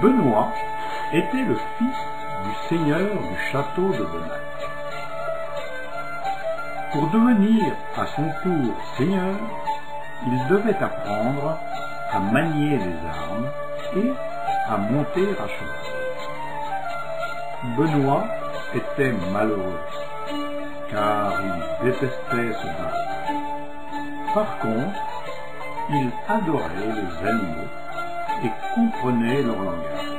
Benoît était le fils du seigneur du château de Bonnac. Pour devenir à son tour seigneur, il devait apprendre à manier les armes et à monter à cheval. Benoît était malheureux, car il détestait se battre. Par contre, il adorait les animaux et comprenait leur langage.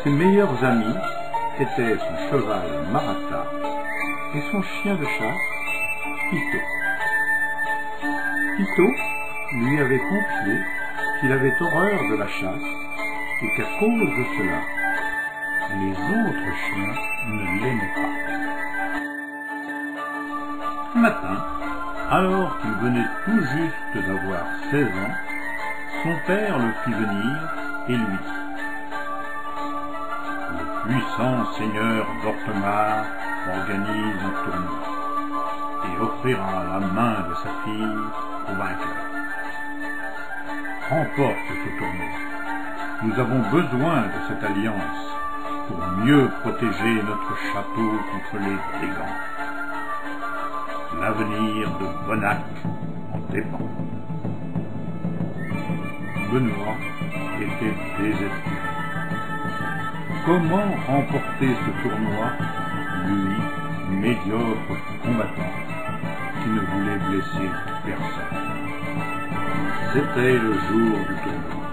Ses meilleurs amis étaient son cheval Marata et son chien de chasse, Pito. Pito lui avait confié qu'il avait horreur de la chasse et qu'à cause de cela, les autres chiens ne l'aimaient pas. Un matin, alors qu'il venait tout juste d'avoir 16 ans, son père le fit venir et lui dit: « Le puissant seigneur d'Ortemar organise un tournoi et offrira la main de sa fille au vainqueur. Remporte ce tournoi. Nous avons besoin de cette alliance pour mieux protéger notre château contre les brigands. L'avenir de Bonnac en dépend. » Benoît était désespéré. Comment remporter ce tournoi, lui, médiocre combattant, qui ne voulait blesser personne? C'était le jour du tournoi.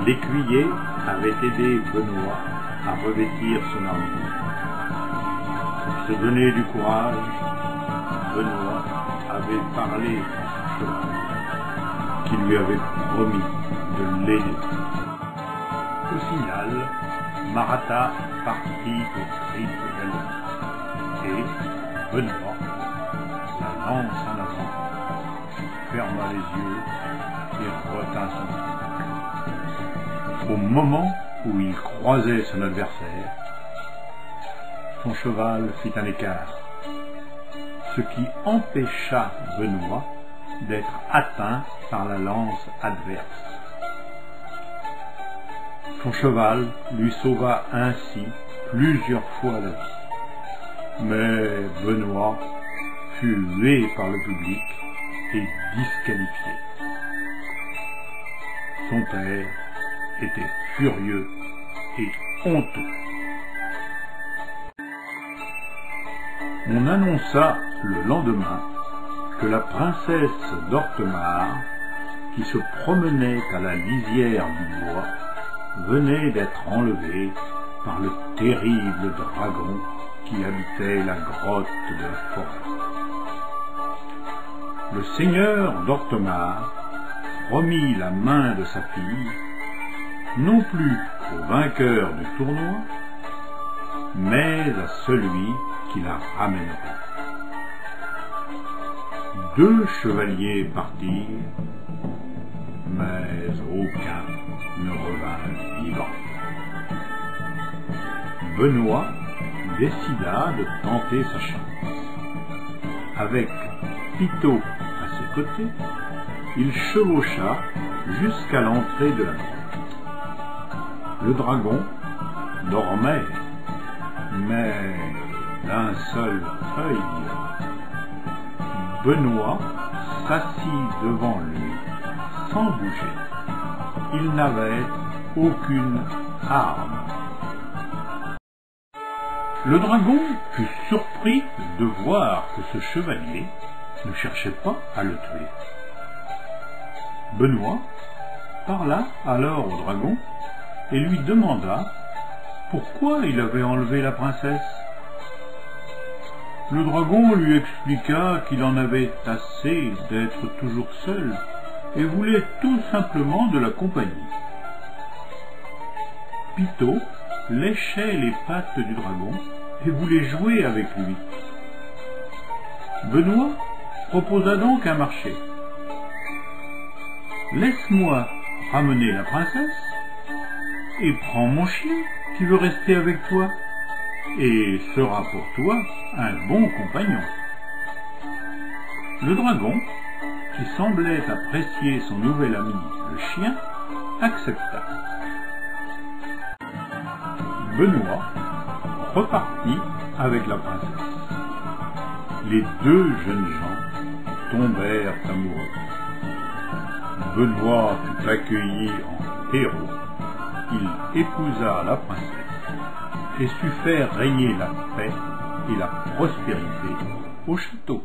L'écuyer avait aidé Benoît à revêtir son armure. Pour se donner du courage, Benoît avait parlé à son cheval, qui lui avait promis de l'aider. Au signal, Marata partit au cri de galop, et Benoît, la lance en avant, ferma les yeux et retint son coup. Au moment où il croisait son adversaire, son cheval fit un écart, ce qui empêcha Benoît d'être atteint par la lance adverse. Son cheval lui sauva ainsi plusieurs fois la vie. Mais Benoît fut hué par le public et disqualifié. Son père était furieux et honteux. On annonça le lendemain que la princesse d'Ortemar, qui se promenait à la lisière du bois, venait d'être enlevée par le terrible dragon qui habitait la grotte de la forêt. Le seigneur d'Ortemar remit la main de sa fille, non plus au vainqueur du tournoi, mais à celui qui la ramènerait. 2 chevaliers partirent, mais aucun ne revint vivant. Benoît décida de tenter sa chance. Avec Pito à ses côtés, il chevaucha jusqu'à l'entrée de la grotte. Le dragon dormait, mais d'un seul œil. Benoît s'assit devant lui sans bouger. Il n'avait aucune arme. Le dragon fut surpris de voir que ce chevalier ne cherchait pas à le tuer. Benoît parla alors au dragon et lui demanda pourquoi il avait enlevé la princesse. Le dragon lui expliqua qu'il en avait assez d'être toujours seul et voulait tout simplement de la compagnie. Pito léchait les pattes du dragon et voulait jouer avec lui. Benoît proposa donc un marché. « Laisse-moi ramener la princesse et prends mon chien qui veut rester avec toi et sera pour toi un bon compagnon. » Le dragon, qui semblait apprécier son nouvel ami, le chien, accepta. Benoît repartit avec la princesse. Les deux jeunes gens tombèrent amoureux. Benoît fut accueilli en héros. Il épousa la princesse et sut faire régner la paix et la prospérité au château.